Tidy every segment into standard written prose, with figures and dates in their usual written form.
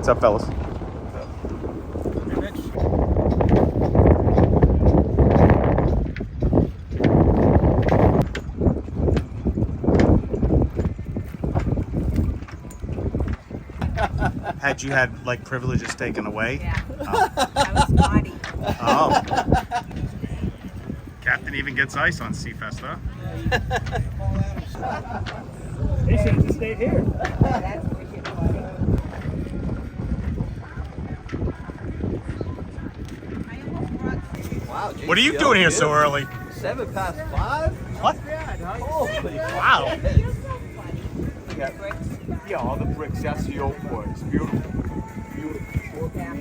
What's up, fellas? Had you had like privileges taken away? Yeah. Oh. I was naughty. Oh. Captain even gets ice on Seefest, huh? They should have just stayed here. That's wicked funny. Wow, What are you doing here so early? 7 past 5? What? Holy Wow. Yeah, all the bricks, that's the old port. It's beautiful. Beautiful. Yeah.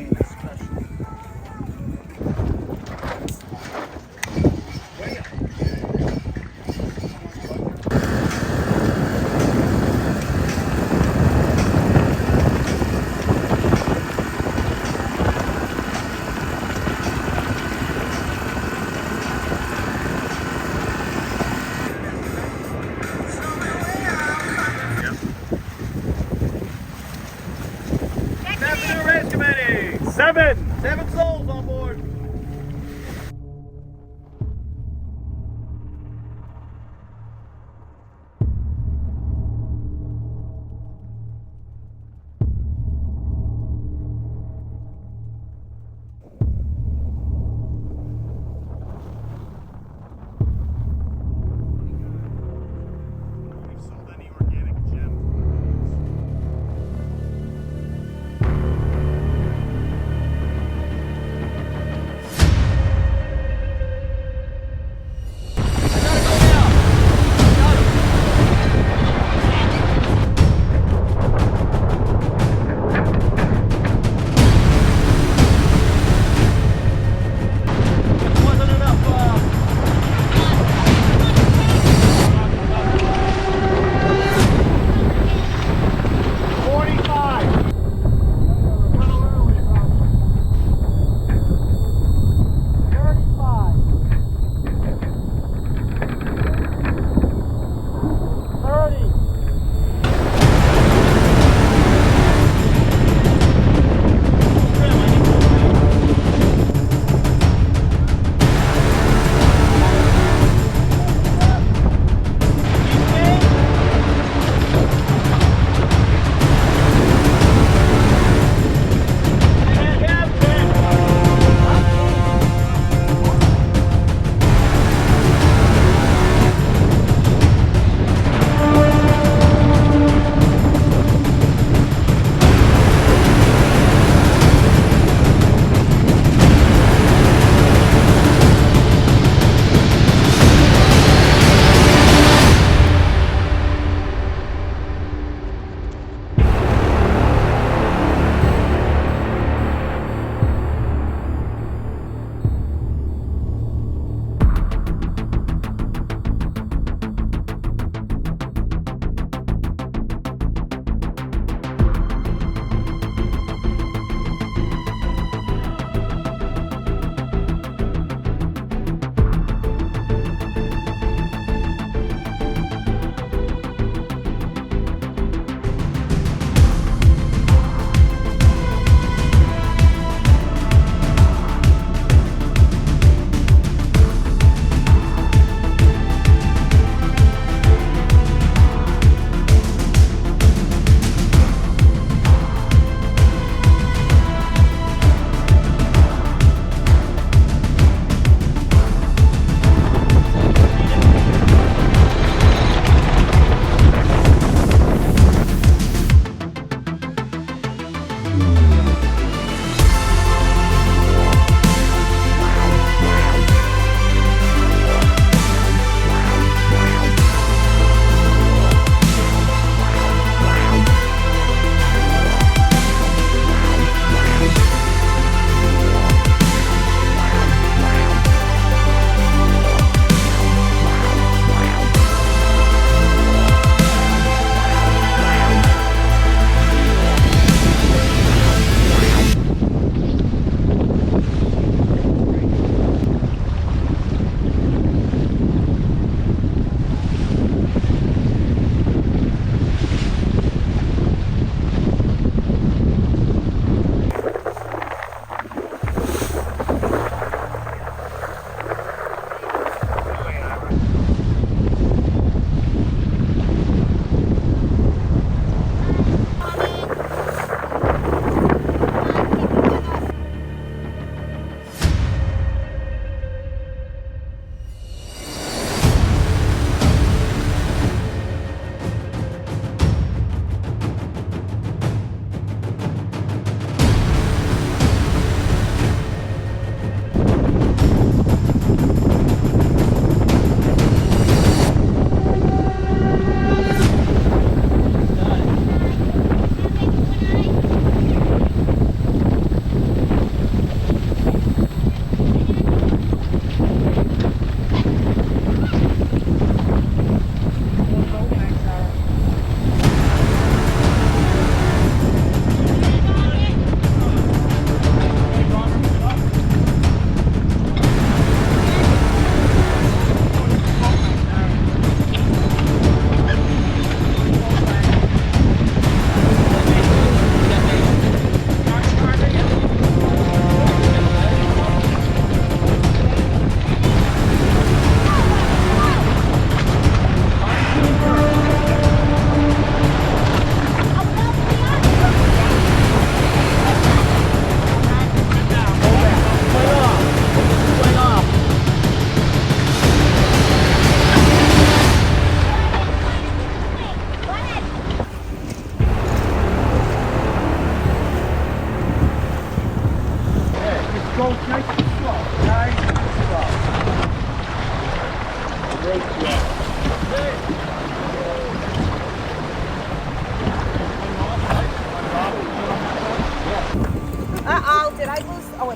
Race committee! 7 souls on board. We've sold any organic gem.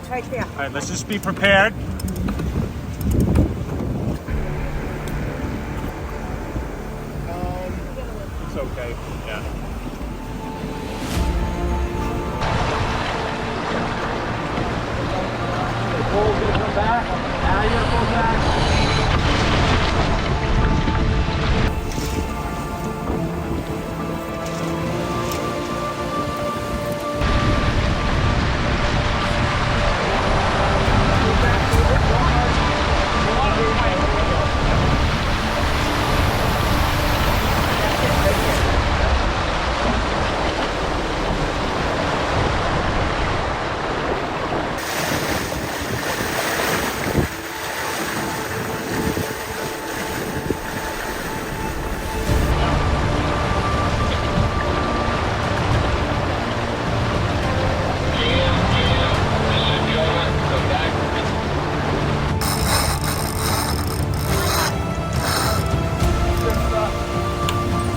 right there. All right, let's just be prepared. It's okay. Yeah. Pull's gonna come back. Now you're gonna pull back.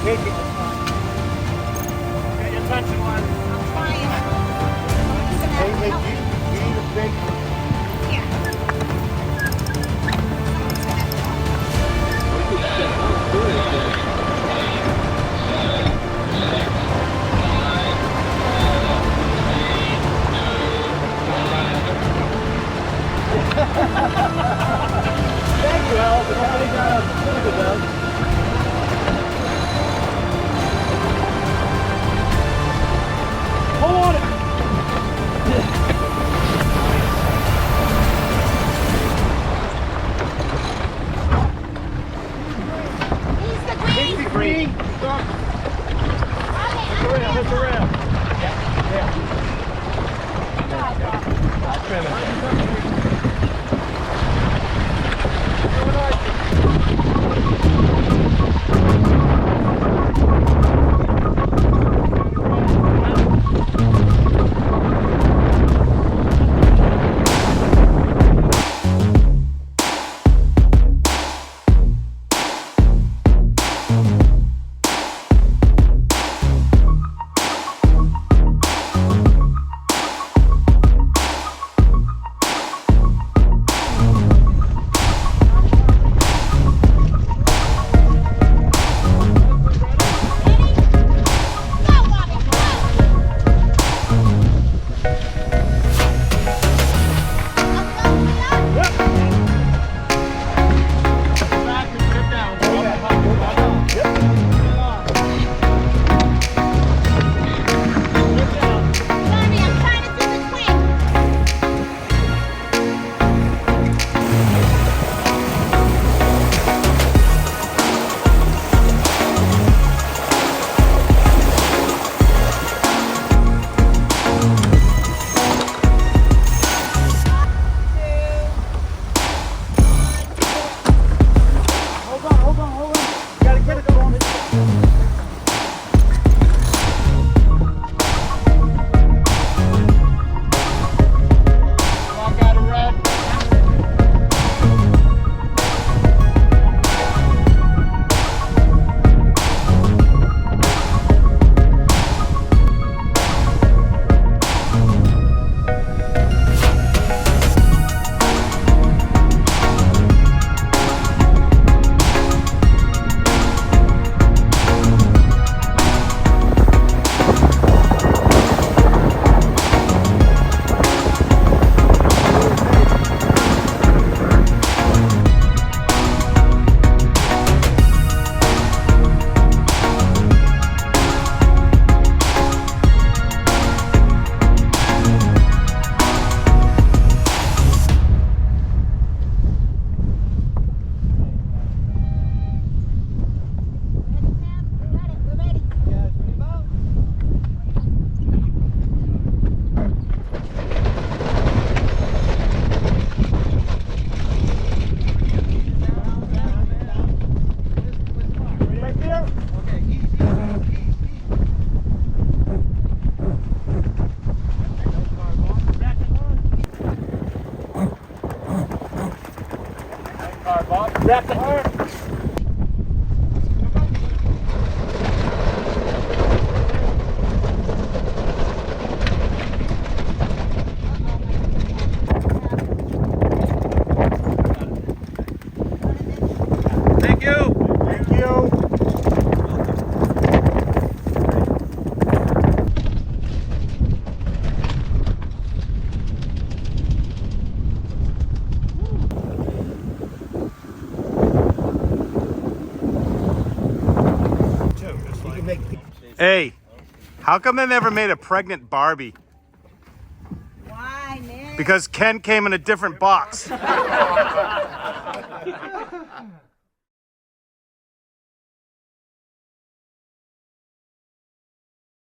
Get your attention, one. I'm trying. Thank you, Al. But nobody got a little bit though. Hold on it. He's the green. Stop. Hit the rail. Yeah. I'll trim it. Wrap the arm. Hey, how come they never made a pregnant Barbie? Why, Nick? Because Ken came in a different box.